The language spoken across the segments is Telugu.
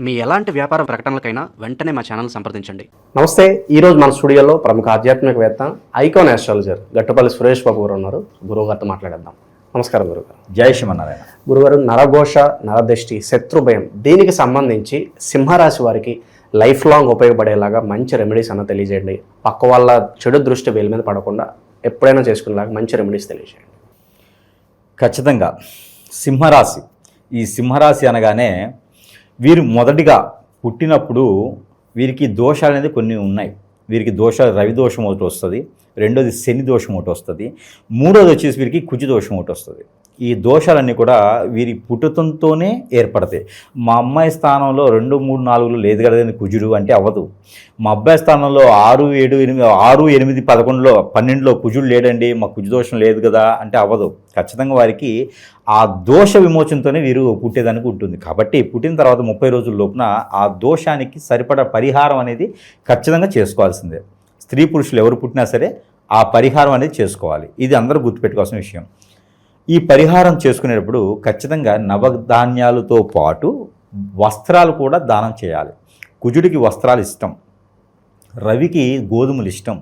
మీ ఎలాంటి వ్యాపార ప్రకటనలకైనా వెంటనే మా ఛానల్ సంప్రదించండి. నమస్తే. ఈరోజు మన స్టూడియోలో ప్రముఖ ఆధ్యాత్మికవేత్త, ఐకాన్ ఆస్ట్రాలజర్ గట్టుపల్లి సురేష్ బాబు గారు ఉన్నారు. గురువుగారితో మాట్లాడేద్దాం. నమస్కారం గురుగారు. జై శ్రీమన్నారాయణ. గురుగారు, నరఘోష, నరదృష్టి, శత్రుభయం దీనికి సంబంధించి సింహరాశి వారికి లైఫ్ లాంగ్ ఉపయోగపడేలాగా మంచి రెమెడీస్ అన్న తెలియజేయండి. పక్క వాళ్ళ చెడు దృష్టి వీళ్ళ మీద పడకుండా ఎప్పుడైనా చేసుకునేలాగా మంచి రెమెడీస్ తెలియజేయండి. ఖచ్చితంగా సింహరాశి. ఈ సింహరాశి అనగానే వీరు మొదటిగా పుట్టినప్పుడు వీరికి దోషాలు అనేది కొన్ని ఉన్నాయి. వీరికి దోషాలు, రవి దోషం ఒకటి వస్తుంది, రెండోది శని దోషం ఒకటి వస్తుంది, మూడోది వచ్చేసి వీరికి కుజ దోషం ఒకటి వస్తుంది. ఈ దోషాలన్నీ కూడా వీరి పుట్టుతంతోనే ఏర్పడతాయి. మా అమ్మాయి స్థానంలో 2, 3, 4 లేదు కదండి కుజుడు అంటే అవ్వదు. మా అబ్బాయి స్థానంలో 6, 7, 8, 11, 12లో కుజుడు లేడండి, మా కుజు దోషం లేదు కదా అంటే అవ్వదు. ఖచ్చితంగా వారికి ఆ దోష విమోచనతోనే వీరు పుట్టేదానికి ఉంటుంది. కాబట్టి పుట్టిన తర్వాత 30 రోజుల లోపున ఆ దోషానికి సరిపడా పరిహారం అనేది ఖచ్చితంగా చేసుకోవాల్సిందే. స్త్రీ పురుషులు ఎవరు పుట్టినా సరే ఆ పరిహారం అనేది చేసుకోవాలి. ఇది అందరూ గుర్తుపెట్టుకోవాల్సిన విషయం. ఈ పరిహారం చేసుకునేటప్పుడు ఖచ్చితంగా నవధాన్యాలతో పాటు వస్త్రాలు కూడా దానం చేయాలి. కుజుడికి వస్త్రాలు ఇష్టం, రవికి గోధుమలు ఇష్టం,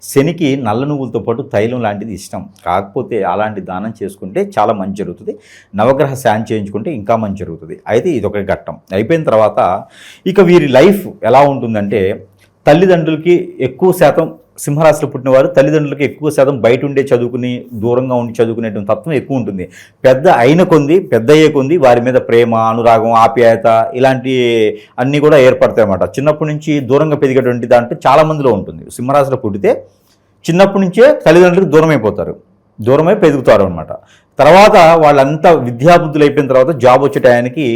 శనికి నల్ల నువ్వులతో పాటు తైలం లాంటిది ఇష్టం. కాకపోతే అలాంటి దానం చేసుకుంటే చాలా మంచి జరుగుతుంది. నవగ్రహ శాంతి చేయించుకుంటే ఇంకా మంచి జరుగుతుంది. అయితే ఇది ఒక ఘట్టం అయిపోయిన తర్వాత ఇక వీరి లైఫ్ ఎలా ఉంటుందంటే, తల్లిదండ్రులకి ఎక్కువ శాతం, సింహరాశిలో పుట్టిన వారు తల్లిదండ్రులకి ఎక్కువ శాతం బయట ఉండే చదువుకుని దూరంగా ఉండి చదువుకునేటువంటి తత్వం ఎక్కువ ఉంటుంది. పెద్ద అయ్యే కొంది వారి మీద ప్రేమ, అనురాగం, ఆప్యాయత ఇలాంటి అన్నీ కూడా ఏర్పడతాయి అన్నమాట. చిన్నప్పటి నుంచి దూరంగా పెరిగేటువంటి దాంట్లో చాలామందిలో ఉంటుంది. సింహరాశిలో పుట్టితే చిన్నప్పటి నుంచే తల్లిదండ్రులకు దూరమై పెరుగుతారు అనమాట. తర్వాత వాళ్ళంతా విద్యాబుద్ధులు అయిపోయిన తర్వాత జాబ్ వచ్చే టయానికి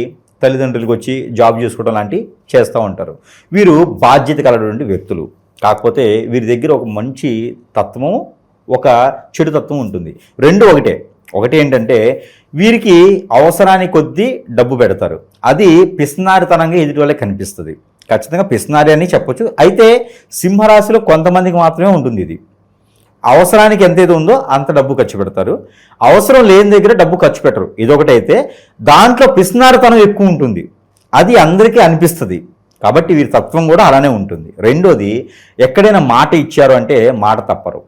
తల్లిదండ్రులకు వచ్చి జాబ్ చేసుకోవడం లాంటివి చేస్తూ ఉంటారు. వీరు బాధ్యత కలిగినటువంటి వ్యక్తులు. కాకపోతే వీరి దగ్గర ఒక మంచి తత్వం, ఒక చెడు తత్వం ఉంటుంది. రెండు ఒకటి ఏంటంటే వీరికి అవసరానికి కొద్దీ డబ్బు పెడతారు. అది పిస్నారితనంగా ఎదుటి వాళ్ళకి కనిపిస్తుంది. ఖచ్చితంగా పిస్నారి అని చెప్పొచ్చు. అయితే సింహరాశిలో కొంతమందికి మాత్రమే ఉంటుంది ఇది. అవసరానికి ఎంతైతే ఉందో అంత డబ్బు ఖర్చు పెడతారు, అవసరం లేని దగ్గర డబ్బు ఖర్చు పెట్టరు. ఇదొకటైతే దాంట్లో పిస్నారితనం ఎక్కువ ఉంటుంది, అది అందరికీ అనిపిస్తుంది. కాబట్టి వీరి తత్వం కూడా అలానే ఉంటుంది. రెండోది, ఎక్కడైనా మాట ఇచ్చారు అంటే మాట తప్పరు.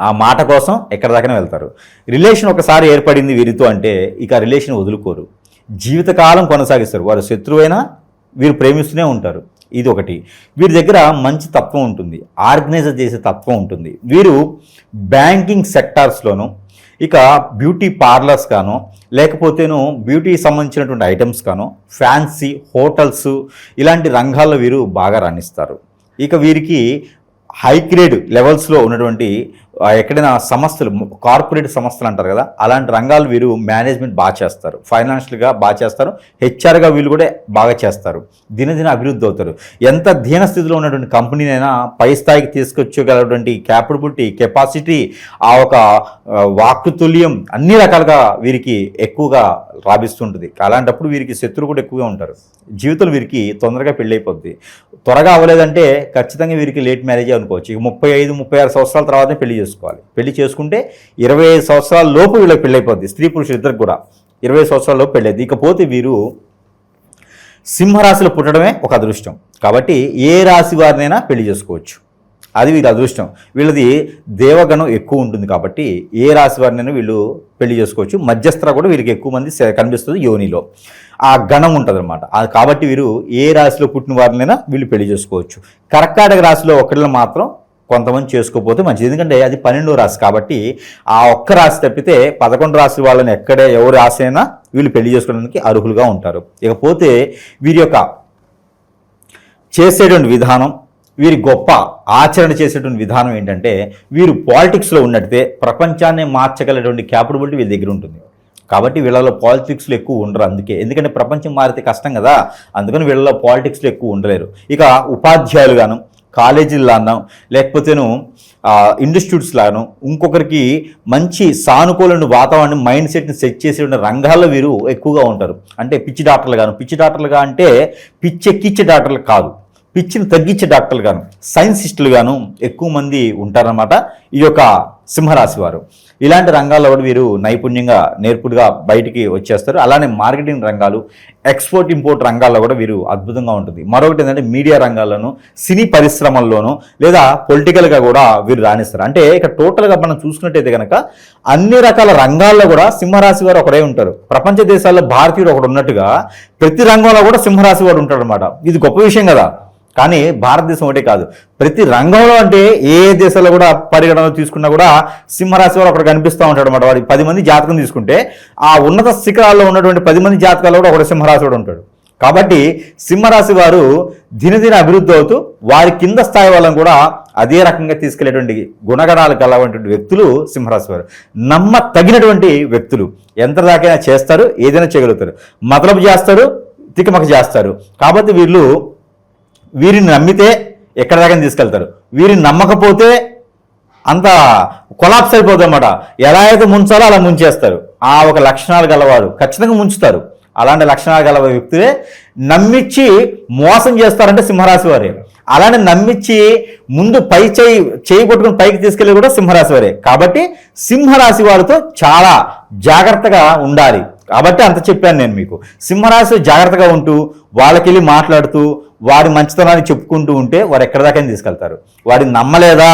ఆ మాట కోసం ఎక్కడి దాకా వెళ్తారు. రిలేషన్ ఒకసారి ఏర్పడింది వీరితో అంటే ఇక రిలేషన్ వదులుకోరు, జీవితకాలం కొనసాగిస్తారు. వారు శత్రువైనా వీరు ప్రేమిస్తూనే ఉంటారు. ఇది ఒకటి. వీరి దగ్గర మంచి తత్వం ఉంటుంది, ఆర్గనైజర్ చేసే తత్వం ఉంటుంది. వీరు బ్యాంకింగ్ సెక్టార్స్లోనూ, ఇక బ్యూటీ పార్లర్స్ గాను, లేకపోతేను బ్యూటీకి సంబంధించినటువంటి ఐటమ్స్ గాను, ఫ్యాన్సీ హోటల్స్ ఇలాంటి రంగాల్లో వీరు బాగా రాణిస్తారు. ఇక వీరికి హై గ్రేడ్ లెవెల్స్లో ఉన్నటువంటి ఎక్కడైనా సంస్థలు, కార్పొరేట్ సంస్థలు అంటారు కదా, అలాంటి రంగాలు వీరు మేనేజ్మెంట్ బాగా చేస్తారు, ఫైనాన్షియల్గా బాగా చేస్తారు, హెచ్ఆర్గా వీళ్ళు కూడా బాగా చేస్తారు. దినదిన అభివృద్ధి అవుతారు. ఎంత దీనస్థితిలో ఉన్నటువంటి కంపెనీనైనా పై స్థాయికి తీసుకొచ్చగలటువంటి క్యాపబిలిటీ, కెపాసిటీ, ఆ ఒక వాక్తుల్యం అన్ని రకాలుగా వీరికి ఎక్కువగా రాబిస్తుంటుంది. అలాంటప్పుడు వీరికి శత్రువు కూడా ఎక్కువగా ఉంటారు. జీవితం వీరికి తొందరగా పెళ్ళైపోద్ది. త్వరగా అవ్వలేదంటే ఖచ్చితంగా వీరికి లేట్ మ్యారేజ్ అనుకోవచ్చు. ఇక 35, 36 సంవత్సరాల తర్వాతే పెళ్లి చేసుకోవాలి. పెళ్లి చేసుకుంటే 25 సంవత్సరాల లోపు వీళ్ళకి పెళ్ళైపోద్ది. స్త్రీ పురుషులు ఇద్దరికి కూడా 25 సంవత్సరాల లోపు పెళ్ళైద్ది. ఇకపోతే వీరు సింహరాశిలో పుట్టడమే ఒక అదృష్టం. కాబట్టి ఏ రాశి వారినైనా పెళ్లి చేసుకోవచ్చు, అది వీళ్ళ అదృష్టం. వీళ్ళది దేవగణం ఎక్కువ ఉంటుంది కాబట్టి ఏ రాశి వారినైనా వీళ్ళు పెళ్లి చేసుకోవచ్చు. మధ్యస్థర కూడా వీరికి ఎక్కువ మంది కనిపిస్తుంది యోనిలో, ఆ గణం ఉంటుంది అనమాట. కాబట్టి వీరు ఏ రాశిలో పుట్టిన వారినైనా వీళ్ళు పెళ్లి చేసుకోవచ్చు. కర్కాటక రాశిలో ఒకరిని మాత్రం కొంతమంది చేసుకోకపోతే మంచిది, ఎందుకంటే అది 12వ రాశి కాబట్టి ఆ ఒక్క రాశి తప్పితే 11 రాశి వాళ్ళని ఎవరి రాశి అయినా వీళ్ళు పెళ్లి చేసుకోవడానికి అర్హులుగా ఉంటారు. ఇకపోతే వీరి యొక్క చేసేటువంటి విధానం, వీరి గొప్ప ఆచరణ చేసేటువంటి విధానం ఏంటంటే, వీరు పాలిటిక్స్లో ఉన్నట్టే ప్రపంచాన్ని మార్చగలటువంటి క్యాపబిలిటీ వీళ్ళ దగ్గర ఉంటుంది. కాబట్టి వీళ్ళలో పాలిటిక్స్లో ఎక్కువ ఉండరు. ఎందుకంటే ప్రపంచం మారితే కష్టం కదా, అందుకని వీళ్ళలో పాలిటిక్స్లో ఎక్కువ ఉండలేరు. ఇక ఉపాధ్యాయులు గాను, కాలేజీలు లాను, లేకపోతేను ఇన్స్టిట్యూట్స్ లాను, ఇంకొకరికి మంచి సానుకూల వాతావరణం, మైండ్ సెట్ని సెట్ చేసే రంగాల్లో వీరు ఎక్కువగా ఉంటారు. అంటే పిచ్చి డాక్టర్లుగా అంటే పిచ్చెక్కిచ్చే డాక్టర్లు కాదు, పిచ్చిని తగ్గించే డాక్టర్లు గాను, సైన్సిస్టులు గాను ఎక్కువ మంది ఉంటారన్నమాట ఈ యొక్క సింహరాశి వారు. ఇలాంటి రంగాల్లో కూడా వీరు నైపుణ్యంగా నేర్పుడుగా బయటికి వచ్చేస్తారు. అలానే మార్కెటింగ్ రంగాలు, ఎక్స్పోర్ట్ ఇంపోర్ట్ రంగాల్లో కూడా వీరు అద్భుతంగా ఉంటుంది. మరొకటి ఏంటంటే మీడియా రంగాల్లోనూ, సినీ పరిశ్రమల్లోనూ లేదా పొలిటికల్గా కూడా వీరు రాణిస్తారు. అంటే ఇక్కడ టోటల్గా మనం చూసుకున్నట్టయితే కనుక అన్ని రకాల రంగాల్లో కూడా సింహరాశి వారు ఒకరే ఉంటారు. ప్రపంచ దేశాల్లో భారతీయుడు ఒకడు ఉన్నట్టుగా ప్రతి రంగంలో కూడా సింహరాశి వాడు ఉంటాడు అనమాట. ఇది గొప్ప విషయం కదా. కానీ భారతదేశం ఒకటే కాదు, ప్రతి రంగంలో అంటే ఏ దేశాల్లో కూడా పరిగణన తీసుకున్నా కూడా సింహరాశి వారు ఒకటి కనిపిస్తూ ఉంటాడు అనమాట. వాడికి 10 మంది జాతకం తీసుకుంటే ఆ ఉన్నత శిఖరాల్లో ఉన్నటువంటి 10 మంది జాతకాల్లో కూడా ఒకటి సింహరాశి వాడు ఉంటాడు. కాబట్టి సింహరాశి వారు దినదిన అభివృద్ధి అవుతూ వారి కింద స్థాయి వాళ్ళని కూడా అదే రకంగా తీసుకెళ్లేటువంటి గుణగణాలు కలవంటి వ్యక్తులు సింహరాశి వారు. నమ్మ తగినటువంటి వ్యక్తులు, ఎంత దాకైనా చేస్తారు, ఏదైనా చేయగలుగుతారు, మతలబు చేస్తారు, తికమక చేస్తారు. కాబట్టి వీరిని నమ్మితే ఎక్కడ దాకా తీసుకెళ్తారు, వీరిని నమ్మకపోతే అంత కొలాప్స్ అయిపోతుంది అన్నమాట. ఎలా అయితే ముంచాలో అలా ముంచేస్తారు. ఆ ఒక లక్షణాలు గలవాడు ఖచ్చితంగా ముంచుతారు. అలాంటి లక్షణాలు గల వ్యక్తులే నమ్మించి మోసం చేస్తారంటే సింహరాశి వారే. అలానే నమ్మించి ముందు చేయి కొట్టుకుని పైకి తీసుకెళ్ళి కూడా సింహరాశి వారే. కాబట్టి సింహరాశి వారితో చాలా జాగ్రత్తగా ఉండాలి. కాబట్టి అంత చెప్పాను నేను మీకు. సింహరాశి జాగ్రత్తగా ఉంటూ వాళ్ళకెళ్ళి మాట్లాడుతూ వారి మంచితనాన్ని చెప్పుకుంటూ ఉంటే వారు ఎక్కడి దాకా తీసుకెళ్తారు. వారిని నమ్మలేదా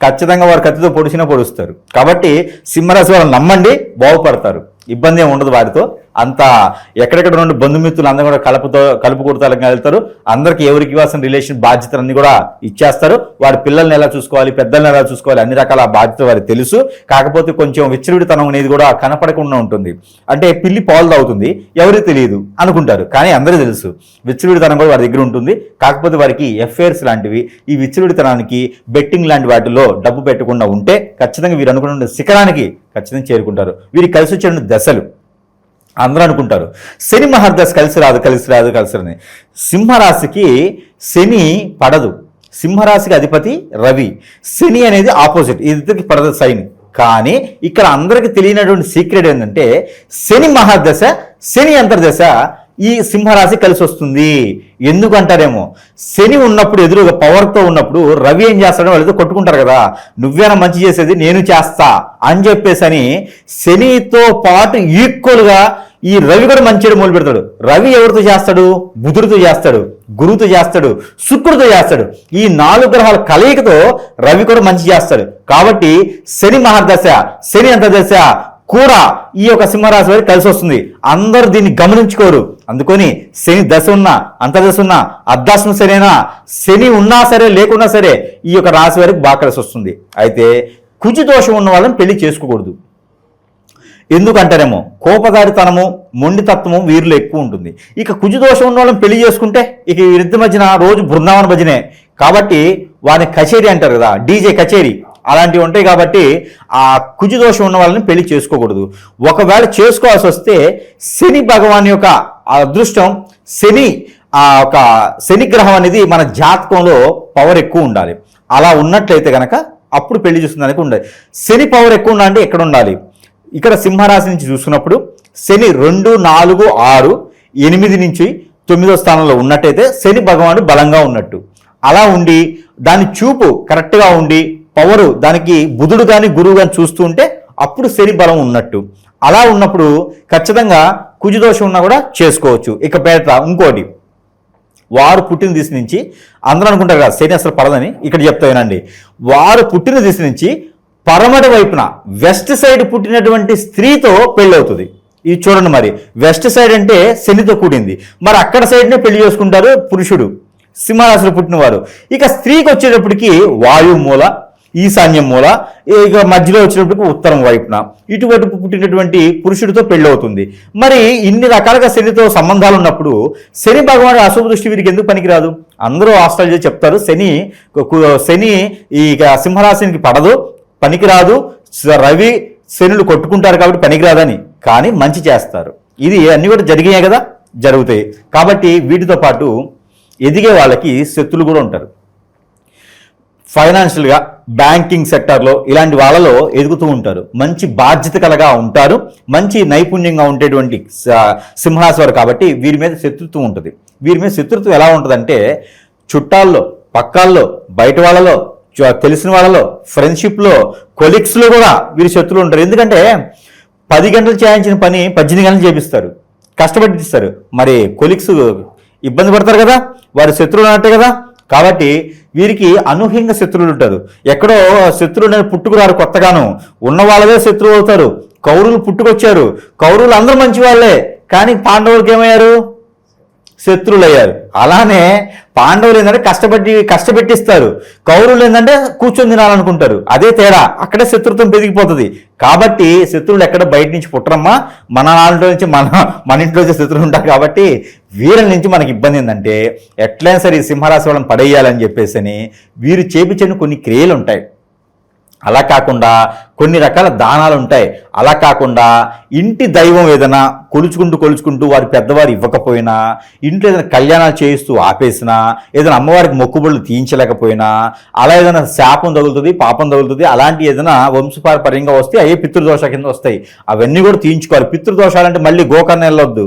ఖచ్చితంగా వారు కత్తితో పొడుస్తారు. కాబట్టి సింహరాశి వారు నమ్మండి, బాగుపడతారు. ఇబ్బంది ఏమి ఉండదు వారితో. అంత ఎక్కడెక్కడ నుండి బంధుమిత్రులు అందరూ కూడా కలుపుకొడతాలకు వెళ్తారు. అందరికీ ఎవరికి ఇవ్వాల్సిన రిలేషన్ బాధ్యతలన్నీ కూడా ఇచ్చేస్తారు. వారి పిల్లల్ని ఎలా చూసుకోవాలి, పెద్దల్ని ఎలా చూసుకోవాలి, అన్ని రకాల బాధ్యతలు వారికి తెలుసు. కాకపోతే కొంచెం విచ్చలవిడితనం అనేది కూడా కనపడకుండా ఉంటుంది. అంటే పిల్లి పాలు తాగుతుంది, ఎవరికి తెలియదు అనుకుంటారు, కానీ అందరికీ తెలుసు విచ్చలవిడితనం కూడా వారి దగ్గర ఉంటుంది. కాకపోతే వారికి ఎఫ్ఐఆర్స్ లాంటివి, ఈ విచ్చలవిడితనానికి, బెట్టింగ్ లాంటి వాటిలో డబ్బు పెట్టకుండా ఉంటే ఖచ్చితంగా వీరు అనుకున్న శిఖరానికి ఖచ్చితంగా చేరుకుంటారు. వీరికి కలిసి వచ్చే దశలు అందరూ అనుకుంటారు శని మహర్దశ కలిసి రాదు. సింహరాశికి శని పడదు. సింహరాశికి అధిపతి రవి. శని అనేది ఆపోజిట్, ఇద్దరికి పడదు సైన్. కానీ ఇక్కడ అందరికి తెలియనటువంటి సీక్రెట్ ఏంటంటే శని మహర్దశ, శని అంతర్దశ ఈ సింహరాశి కలిసి వస్తుంది. ఎందుకంటారేమో, శని ఉన్నప్పుడు ఎదురుగా పవర్తో ఉన్నప్పుడు రవి ఏం చేస్తాడో వాళ్ళతో కొట్టుకుంటారు కదా, నువ్వేనా మంచి చేసేది, నేను చేస్తా అని చెప్పేసి శనితో పాటు ఈక్వల్గా ఈ రవి కూడా మంచి చేయడం మొదలు పెడతాడు. రవి ఎవరితో చేస్తాడు? బుధుడితో చేస్తాడు, గురువుతో చేస్తాడు, శుక్రుడితో చేస్తాడు. ఈ 4 గ్రహాల కలయికతో రవి కూడా మంచి చేస్తాడు. కాబట్టి శని మహర్దశ, శని అంతర్దశ కూడా ఈ యొక్క సింహరాశి వారికి కలిసి వస్తుంది. అందరూ దీన్ని గమనించుకోరు. అందుకని శని దశ ఉన్నా, అంతర్దశ ఉన్నా, అర్ధాశ్మ సరేనా, శని ఉన్నా సరే లేకున్నా సరే ఈ యొక్క రాశి వారికి బాగా కలిసి వస్తుంది. అయితే కుజ దోషం ఉన్న వాళ్ళని పెళ్లి చేసుకోకూడదు. ఎందుకంటారేమో కోపదారితనము, మొండితత్వము వీరిలో ఎక్కువ ఉంటుంది. ఇక కుజ దోషం ఉన్న వాళ్ళని పెళ్లి చేసుకుంటే ఇక వీరిద్దరి మధ్యన రోజు బృందావన భజనే. కాబట్టి వారిని కచేరీ అంటారు కదా, డీజే కచేరీ అలాంటివి ఉంటాయి. కాబట్టి ఆ కుజ దోషం ఉన్న వాళ్ళని పెళ్లి చేసుకోకూడదు. ఒకవేళ చేసుకోవాల్సి వస్తే శని భగవాన్ యొక్క అదృష్టం, శని గ్రహం అనేది మన జాతకంలో పవర్ ఎక్కువ ఉండాలి. అలా ఉన్నట్లయితే కనుక అప్పుడు పెళ్లి చూస్తుందానికి ఉండాలి. శని పవర్ ఎక్కువ ఉండాలంటే ఎక్కడ ఉండాలి? ఇక్కడ సింహరాశి నుంచి చూసుకున్నప్పుడు శని 2, 4, 6, 8 నుంచి 9వ స్థానంలో ఉన్నట్టయితే శని భగవానుడు బలంగా ఉన్నట్టు. అలా ఉండి దాని చూపు కరెక్ట్గా ఉండి పవరు దానికి బుధుడు కానీ గురువు కానీ చూస్తూ ఉంటే అప్పుడు శని బలం ఉన్నట్టు. అలా ఉన్నప్పుడు ఖచ్చితంగా కుజదోషం ఉన్నా కూడా చేసుకోవచ్చు. ఇక పేట ఇంకోటి, వారు పుట్టిన దిశ నుంచి అందరూ అనుకుంటారు కదా శని అసలు పడదని, ఇక్కడ చెప్తా వినండి. వారు పుట్టిన దిశ నుంచి పరమటి వైపున వెస్ట్ సైడ్ పుట్టినటువంటి స్త్రీతో పెళ్ళవుతుంది. ఇది చూడండి, మరి వెస్ట్ సైడ్ అంటే శనితో కూడింది, మరి అక్కడ సైడ్నే పెళ్లి చేసుకుంటారు పురుషుడు, సింహరాశిలో పుట్టినవారు. ఇక స్త్రీకి వచ్చేటప్పటికి వాయు మూల, ఈశాన్యం మూల, ఇక మధ్యలో వచ్చినప్పటికి ఉత్తరం వైపున ఇటువంటి పుట్టినటువంటి పురుషుడితో పెళ్ళి అవుతుంది. మరి ఇన్ని రకాలుగా శనితో సంబంధాలు ఉన్నప్పుడు శని భగవానుడు అశుభ దృష్టి వీరికి ఎందుకు పనికిరాదు? అందరూ ఆస్ట్రాలజీ చెప్తారు శని ఈ సింహరాశికి పడదు, పనికిరాదు, రవి శనులు కొట్టుకుంటారు కాబట్టి పనికిరాదని. కానీ మంచి చేస్తారు. ఇది అన్ని కూడా జరిగాయి కదా, జరుగుతాయి. కాబట్టి వీటితో పాటు ఎదిగే వాళ్ళకి శత్రులు కూడా ఉంటారు. ఫైనాన్షియల్గా బ్యాంకింగ్ సెక్టర్లో ఇలాంటి వాళ్ళలో ఎదుగుతూ ఉంటారు. మంచి బాధ్యత కలగా ఉంటారు, మంచి నైపుణ్యంగా ఉండేటువంటి సింహరాశి వారు. కాబట్టి వీరి మీద శత్రుత్వం ఉంటుంది. వీరి మీద శత్రుత్వం ఎలా ఉంటుందంటే చుట్టాల్లో, పక్కాల్లో, బయట వాళ్ళలో, తెలిసిన వాళ్ళలో, ఫ్రెండ్షిప్లో, కొలీగ్స్లో కూడా వీరి శత్రువులు ఉంటారు. ఎందుకంటే 10 గంటలు చేయించిన పని 18 గంటలు చేపిస్తారు, కష్టపడిస్తారు. మరి కొలీగ్స్ ఇబ్బంది పడతారు కదా, వారి శత్రువులు అన్నట్టే కదా. కాబట్టి వీరికి అనూహ్యంగా శత్రువులు ఉంటారు. ఎక్కడో శత్రువులు పుట్టుకురారు, కొత్తగాను ఉన్న వాళ్ళదే శత్రువు అవుతారు. కౌరవులు పుట్టుకొచ్చారు, కౌరవులు అందరూ మంచి వాళ్ళే, కానీ పాండవులకి ఏమయ్యారు? శత్రువులు అయ్యారు. అలానే పాండవులు ఏంటంటే కష్టపెట్టిస్తారు, కౌరవులు ఏంటంటే కూర్చొని తినాలనుకుంటారు. అదే తేడా, అక్కడే శత్రుత్వం పెరిగిపోతుంది. కాబట్టి శత్రువులు ఎక్కడ బయట నుంచి పుట్టరమ్మా, మన నాలుగులో నుంచి మన ఇంట్లో వచ్చే శత్రువులు ఉంటారు. కాబట్టి వీళ్ళ నుంచి మనకి ఇబ్బంది ఏంటంటే ఎట్లయినా సరే ఈ సింహరాశి వాళ్ళని పడేయాలని చెప్పేసి వీరు చేపించని కొన్ని క్రియలు ఉంటాయి. అలా కాకుండా కొన్ని రకాల దానాలు ఉంటాయి. అలా కాకుండా ఇంటి దైవం ఏదైనా కొలుచుకుంటూ వారి పెద్దవారు ఇవ్వకపోయినా, ఇంట్లో ఏదైనా కళ్యాణాలు చేయిస్తూ ఆపేసినా, ఏదైనా అమ్మవారికి మొక్కుబడులు తీయించలేకపోయినా, అలా ఏదైనా శాపం తగులుతుంది, పాపం తగులుతుంది, అలాంటి ఏదైనా వంశపారపర్యంగా వస్తే అయ్యే పితృదోష కింద వస్తాయి. అవన్నీ కూడా తీయించుకోవాలి. పితృదోషాలంటే మళ్ళీ గోకర్ణ వెళ్ళొద్దు,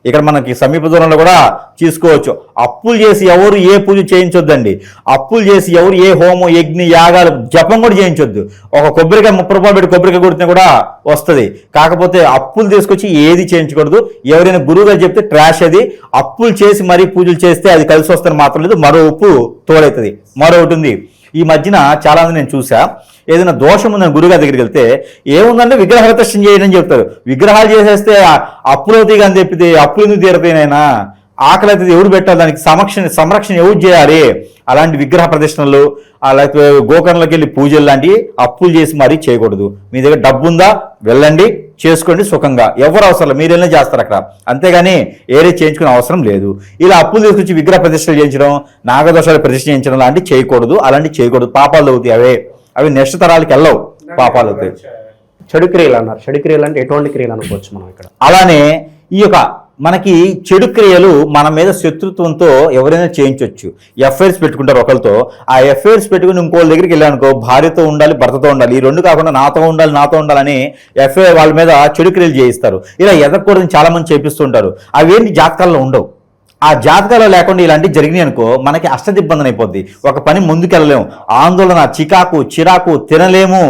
ఇక్కడ మనకి సమీప దూరంలో కూడా తీసుకోవచ్చు. అప్పులు చేసి ఎవరు ఏ పూజ చేయించొద్దండి. అప్పులు చేసి ఎవరు ఏ హోమం, యజ్ఞ, యాగాలు, జపం కూడా చేయించొద్దు. ఒక కొబ్బరికాయ 30 రూపాయలు పెట్టి కొబ్బరికాయ కొడితే కూడా వస్తుంది. కాకపోతే అప్పులు తీసుకొచ్చి ఏది చేయించకూడదు. ఎవరైనా గురువుగా చెప్తే ట్రాష్ అది. అప్పులు చేసి మరీ పూజలు చేస్తే అది కలిసి వస్తుంది మాత్రం లేదు, మరో ఉప్పు తోడవుతుంది. మరొకటి ఉంది, ఈ మధ్యన చాలా మంది నేను చూసా, ఏదైనా దోషం ఉందని గురుగారి దగ్గరికి వెళ్తే ఏముందంటే విగ్రహ ప్రతిష్ఠ చేయని చెప్తారు. విగ్రహాలు చేసేస్తే అప్పులు అవుతాయి అని చెప్పితే అప్పులు ఎందుకు తీరతాయినైనా, ఆకలి అయితే ఎవరు పెట్టాలి, దానికి సంరక్షణ ఎవరు చేయాలి? అలాంటి విగ్రహ ప్రదర్శనలు, లేకపోతే గోకర్ణలోకి వెళ్ళి పూజలు లాంటివి అప్పులు చేసి మరీ చేయకూడదు. మీ దగ్గర డబ్బు ఉందా, వెళ్ళండి, చేసుకోండి సుఖంగా. ఎవరు అవసరం, మీరేనా చేస్తారు అక్కడ, అంతేగాని ఏరే చేయించుకునే అవసరం లేదు. ఇలా అప్పులు తీసుకొచ్చి విగ్రహ ప్రతిష్టలు చేయించడం, నాగదోషాలు ప్రతిష్ఠ చేయించడం లాంటివి చేయకూడదు. అలాంటివి చేయకూడదు, పాపాలు అవుతాయి. అవి నెక్స్ట్ తరాలకి వెళ్ళవు, పాపాలు అవుతాయి. చెడు క్రియలు అన్నారు. చెడు క్రియలు అంటే ఎటువంటి క్రియలు అనుకోవచ్చు మనం ఇక్కడ? అలానే ఈ యొక్క మనకి చెడు క్రియలు మన మీద శత్రుత్వంతో ఎవరైనా చేయించవచ్చు. ఎఫ్ఐఆర్స్ పెట్టుకుంటారు ఒకరితో, ఆ ఎఫ్ఐఆర్స్ పెట్టుకుని ఇంకోళ్ళ దగ్గరికి వెళ్ళానుకో, భార్యతో ఉండాలి, భర్తతో ఉండాలి, ఈ రెండు కాకుండా నాతో ఉండాలని ఎఫ్ఐఆర్ వాళ్ళ మీద చెడు క్రియలు చేయిస్తారు. ఇలా ఎదగకూడదని చాలా మంది చేపిస్తుంటారు. అవేంటి జాతకాల్లో ఉండవు. ఆ జాతకాలు లేకుండా ఇలాంటివి జరిగినాయి అనుకో, మనకి అష్టదిబ్బందన అయిపోద్ది. ఒక పని ముందుకెళ్ళలేము, ఆందోళన, చిరాకు, తినలేము,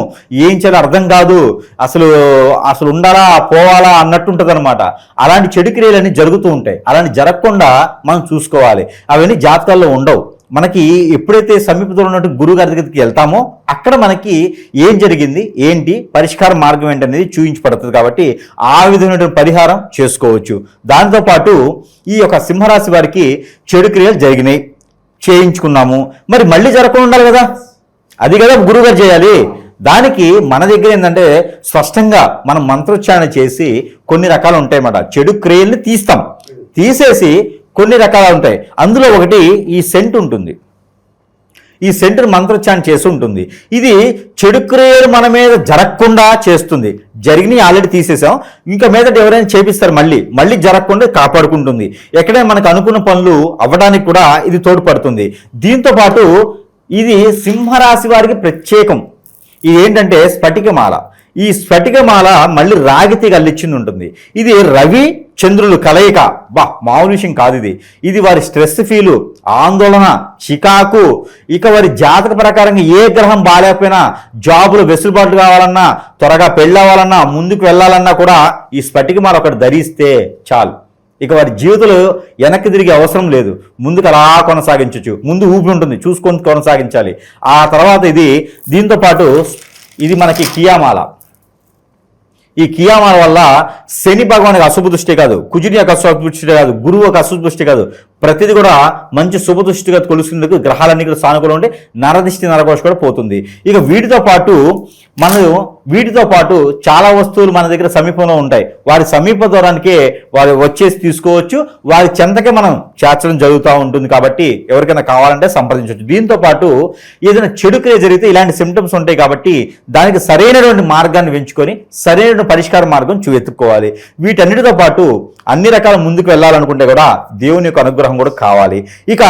ఏం చేయాలో అర్థం కాదు, అసలు ఉండాలా పోవాలా అన్నట్టుంటుంది అనమాట. అలాంటి చెడు క్రియలన్నీ జరుగుతూ ఉంటాయి. అలాంటి జరగకుండా మనం చూసుకోవాలి. అవన్నీ జాతకాల్లో ఉండవు. మనకి ఎప్పుడైతే సమీపంలో ఉన్నట్టు గురువు గారి దగ్గరికి వెళ్తామో అక్కడ మనకి ఏం జరిగింది, ఏంటి పరిష్కార మార్గం ఏంటి అనేది చూపించబడుతుంది. కాబట్టి ఆ విధమైనటువంటి పరిహారం చేసుకోవచ్చు. దాంతోపాటు ఈ యొక్క సింహరాశి వారికి చెడు క్రియలు జరిగినాయి, చేయించుకున్నాము, మరి మళ్ళీ జరగకుండా ఉండాలి కదా, అది కదా గురువుగారు చేయాలి. దానికి మన దగ్గర ఏంటంటే స్పష్టంగా మనం మంత్రోచ్చారణ చేసి కొన్ని రకాలు ఉంటాయన్నమాట. చెడు క్రియల్ని తీసేసి కొన్ని రకాలు ఉంటాయి. అందులో ఒకటి ఈ సెంట్ ఉంటుంది. ఈ సెంటర్ మంత్రోచ్చారణ చేసి ఉంటుంది. ఇది చెడు క్రియలు మన మీద జరగకుండా చేస్తుంది. జరిగినవి ఆల్రెడీ తీసేసాం, ఇంకా మీదట ఎవరైనా చేపిస్తారు, మళ్ళీ జరగకుండా కాపాడుకుంటుంది. ఎక్కడైనా మనకు అనుకున్న పనులు అవ్వడానికి కూడా ఇది తోడ్పడుతుంది. దీంతో పాటు ఇది సింహరాశి వారికి ప్రత్యేకం. ఇది ఏంటంటే స్ఫటికమాల. ఈ స్ఫటికమాల మళ్ళీ రాగితి గల్లిచ్చింది ఉంటుంది. ఇది రవి చంద్రులు కలయిక. మామూలు విషయం కాదు ఇది. ఇది వారి స్ట్రెస్ ఫీలు, ఆందోళన, చికాకు, ఇక వారి జాతక ప్రకారంగా ఏ గ్రహం బాగాలేకపోయినా, జాబులు వెసులుబాటు కావాలన్నా, త్వరగా పెళ్ళవ్వాలన్నా, ముందుకు వెళ్ళాలన్నా కూడా ఈ స్ఫటికమాల ఒకటి ధరిస్తే చాలు. ఇక వారి జీవితంలో వెనక్కి తిరిగే అవసరం లేదు, ముందుకు అలా కొనసాగించవచ్చు. ముందు ఊపి ఉంటుంది, చూసుకొని కొనసాగించాలి. ఆ తర్వాత దీంతో పాటు ఇది మనకి కియామాల. ఈ కియామాల వల్ల శని భగవానికి అశుభ దృష్టి కాదు, కుజుని యొక్క అశుభ దృష్టి కాదు, గురువు యొక్క అశుభ దృష్టి కాదు, ప్రతిదీ కూడా మంచి శుభ దృష్టిగా కొలుసుకుందుకు గ్రహాలన్నీ కూడా సానుకూలంగా ఉంటే నరదిష్టి నరకోశ కూడా పోతుంది. ఇక వీటితో పాటు చాలా వస్తువులు మన దగ్గర సమీపంలో ఉంటాయి. వారి సమీప దూరానికే వారు వచ్చేసి తీసుకోవచ్చు. వారి చెంతకే మనం చేర్చడం జరుగుతూ ఉంటుంది. కాబట్టి ఎవరికైనా కావాలంటే సంప్రదించవచ్చు. దీంతో పాటు ఏదైనా చెడు క్రియ జరిగితే ఇలాంటి సిమ్టమ్స్ ఉంటాయి. కాబట్టి దానికి సరైనటువంటి మార్గాన్ని ఎంచుకొని సరైన పరిష్కార మార్గం వెతుక్కోవాలి. వీటన్నిటితో పాటు అన్ని రకాల ముందుకు వెళ్ళాలనుకుంటే కూడా దేవుని యొక్క అనుగ్రహం కూడా కావాలి. ఇక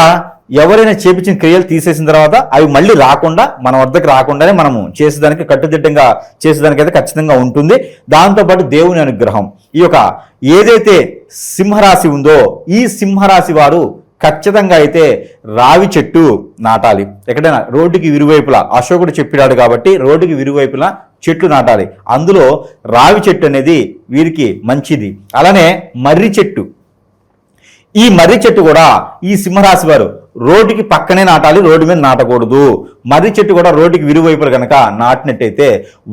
ఎవరైనా చేపించిన క్రియలు తీసేసిన తర్వాత అవి మళ్ళీ రాకుండా, మన వద్దకు రాకుండానే మనము చేసేదానికి కట్టుదిట్టంగా చేసేదానికైతే ఖచ్చితంగా ఉంటుంది. దాంతోపాటు దేవుని అనుగ్రహం. ఈ యొక్క ఏదైతే సింహరాశి ఉందో ఈ సింహరాశి వారు ఖచ్చితంగా అయితే రావి చెట్టు నాటాలి. ఎక్కడైనా రోడ్డుకి ఇరువైపులా, అశోకుడు చెప్పినాడు కాబట్టి రోడ్డుకి ఇరువైపులా చెట్లు నాటాలి. అందులో రావి చెట్టు అనేది వీరికి మంచిది. అలానే మర్రి చెట్టు, ఈ మర్రి చెట్టు కూడా ఈ సింహరాశి వారు రోడ్డుకి పక్కనే నాటాలి, రోడ్డు మీద నాటకూడదు. మర్రి చెట్టు కూడా రోడ్డుకి విరువైపులు కనుక నాటినట్టయితే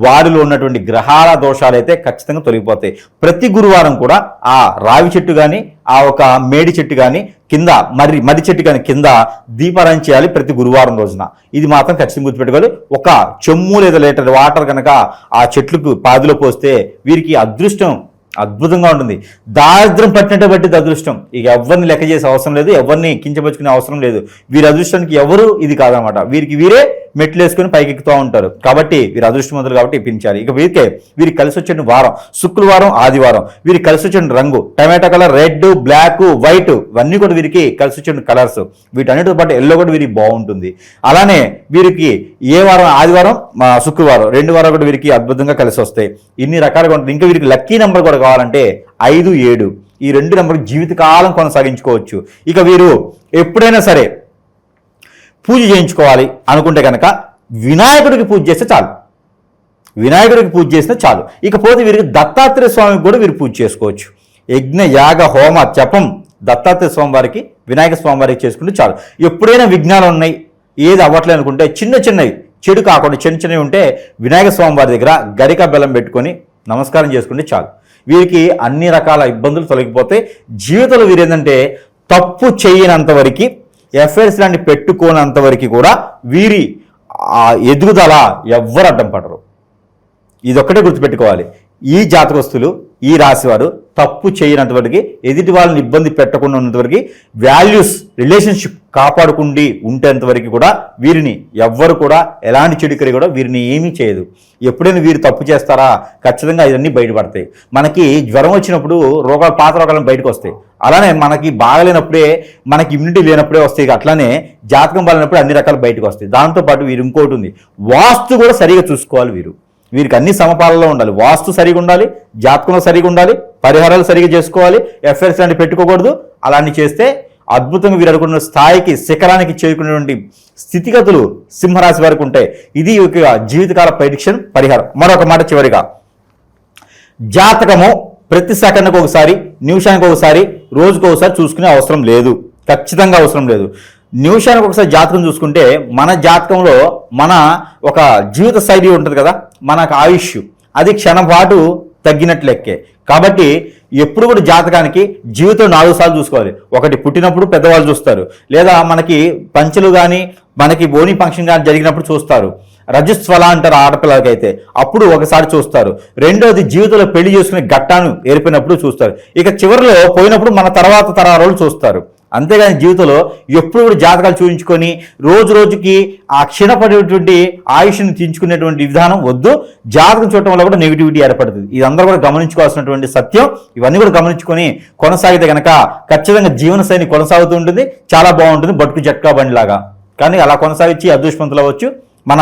వారిలో ఉన్నటువంటి గ్రహాల దోషాలు అయితే ఖచ్చితంగా తొలగిపోతాయి. ప్రతి గురువారం కూడా ఆ రావి చెట్టు కానీ ఆ ఒక మేడి చెట్టు కానీ కింద మర్రి చెట్టు కానీ కింద దీపారాయణ చేయాలి ప్రతి గురువారం రోజున. ఇది మాత్రం ఖచ్చితంగా గుర్తుపెట్టుకోవాలి. ఒక చెమ్ము లేదా లీటర్ వాటర్ కనుక ఆ చెట్లకు పాదిలో పోస్తే వీరికి అదృష్టం అద్భుతంగా ఉంటుంది. దారిద్ర్యం పట్టినట్టు బట్టి అదృష్టం. ఇక ఎవరిని లెక్క చేసే అవసరం లేదు, ఎవరిని కించపరుచుకునే అవసరం లేదు. వీరి అదృష్టానికి ఎవరు ఇది కాదనమాట. వీరికి వీరే మెట్లు వేసుకొని పైకి ఎక్కుతూ ఉంటారు. కాబట్టి వీరు అదృష్టవంతులు కాబట్టి ఇప్పించాలి. ఇక వీరికి కలిసి వచ్చే వారం శుక్రవారం, ఆదివారం. వీరికి కలిసి వచ్చే రంగు టమాటా కలర్, రెడ్, బ్లాక్, వైట్ ఇవన్నీ కూడా వీరికి కలిసి వచ్చే కలర్స్. వీటన్నిటితో పాటు ఎల్లో కూడా వీరికి బాగుంటుంది. అలానే వీరికి ఏ వారం, ఆదివారం, శుక్రవారం 2 వారాలు కూడా వీరికి అద్భుతంగా కలిసి వస్తాయి. ఇన్ని రకాలుగా ఉంటుంది. ఇంకా వీరికి లక్కీ నెంబర్ కూడా కావాలంటే 5, 7 ఈ 2 నెంబర్ జీవితకాలం కొనసాగించుకోవచ్చు. ఇక వీరు ఎప్పుడైనా సరే పూజ చేయించుకోవాలి అనుకుంటే కనుక వినాయకుడికి పూజ చేస్తే చాలు. వినాయకుడికి పూజ చేస్తే చాలు. ఇకపోతే వీరికి దత్తాత్రేయ స్వామికి కూడా వీరు పూజ చేసుకోవచ్చు. యజ్ఞ, యాగ, హోమ, జపం దత్తాత్రేయ స్వామి వారికి, వినాయక స్వామి వారికి చేసుకుంటే చాలు. ఎప్పుడైనా విఘ్నాలు ఉన్నాయి, ఏది అవ్వట్లేదు అనుకుంటే చిన్నవి చెడు కాకుండా చిన్నవి ఉంటే వినాయక స్వామి వారి దగ్గర గరిక బెల్లం పెట్టుకొని నమస్కారం చేసుకుంటే చాలు. వీరికి అన్ని రకాల ఇబ్బందులు తొలగిపోతే జీవితంలో వీరు ఏంటంటే తప్పు చేయనంత వరకు, ఎఫ్ఐఆర్స్ లాంటి పెట్టుకోనంత వరకు కూడా వీరి ఎదుగుదల ఎవ్వరు అడ్డం పడరు. ఇదొక్కటే గుర్తుపెట్టుకోవాలి. ఈ జాతకస్తులు, ఈ రాశివారు తప్పు చేయనంతవరకు, ఎదుటి వాళ్ళని ఇబ్బంది పెట్టకుండా ఉన్నంతవరకు, వాల్యూస్ రిలేషన్షిప్ కాపాడుకుండి ఉంటేంతవరకు కూడా వీరిని ఎవ్వరు కూడా ఎలాంటి చెడుకరి కూడా వీరిని ఏమీ చేయదు. ఎప్పుడైనా వీరు తప్పు చేస్తారా ఖచ్చితంగా ఇవన్నీ బయటపడతాయి. మనకి జ్వరం వచ్చినప్పుడు పాత రోగాలను బయటకు వస్తాయి. అలానే మనకి బాగలేనప్పుడే, మనకి ఇమ్యూనిటీ లేనప్పుడే వస్తాయి. అట్లానే జాతకం బాగాలేనప్పుడు అన్ని రకాలు బయటకు వస్తాయి. దాంతోపాటు వీరు ఇంకోటి ఉంది, వాస్తు కూడా సరిగా చూసుకోవాలి. వీరికి అన్ని సమపాలలో ఉండాలి. వాస్తు సరిగా ఉండాలి, జాతకంలో సరిగా ఉండాలి, పరిహారాలు సరిగా చేసుకోవాలి, ఎఫ్ఐఆర్స్ లాంటి పెట్టుకోకూడదు. అలాంటి చేస్తే అద్భుతంగా వీరు అనుకున్న స్థాయికి, శిఖరానికి చేరుకునేటువంటి స్థితిగతులు సింహరాశి వారికి ఉంటాయి. ఇది ఒక జీవితకాల ప్రెడిక్షన్ పరిహారం. మరొక మాట చివరిగా, జాతకము ప్రతి సెకండ్కి ఒకసారి, నిమిషానికి ఒకసారి, రోజుకు ఒకసారి చూసుకునే అవసరం లేదు. ఖచ్చితంగా అవసరం లేదు. నిమిషానికి ఒకసారి జాతకం చూసుకుంటే మన జాతకంలో మన ఒక జీవిత శైలి ఉంటుంది కదా, మనకు ఆయుష్ అది క్షణం పాటు తగ్గినట్లు లెక్కే. కాబట్టి ఎప్పుడు కూడా జాతకానికి జీవితం 4 సార్లు చూసుకోవాలి. ఒకటి పుట్టినప్పుడు పెద్దవాళ్ళు చూస్తారు, లేదా మనకి పంచలు కానీ మనకి బోని ఫంక్షన్ కానీ జరిగినప్పుడు చూస్తారు. రజస్వల అంటారు ఆడపిల్లలకైతే, అప్పుడు ఒకసారి చూస్తారు. రెండోది జీవితంలో పెళ్లి చేసుకునే ఘట్టాన్ని ఏర్పడినప్పుడు చూస్తారు. ఇక చివరిలో పోయినప్పుడు మన తర్వాత తరాలు చూస్తారు. అంతేగాని జీవితంలో ఎప్పుడు కూడా జాతకాలు చూపించుకొని రోజు రోజుకి ఆ క్షీణపడేటువంటి ఆయుష్ని తీర్చుకునేటువంటి విధానం వద్దు. జాతకం చూడటం వల్ల కూడా నెగిటివిటీ ఏర్పడుతుంది. ఇదందరూ కూడా గమనించుకోవాల్సినటువంటి సత్యం. ఇవన్నీ కూడా గమనించుకొని కొనసాగితే కనుక ఖచ్చితంగా జీవనశైలి కొనసాగుతూ ఉంటుంది, చాలా బాగుంటుంది, బతుకు జట్కా బండిలాగా. కానీ అలా కొనసాగించి అదృష్టవంతులు అవ్వచ్చు.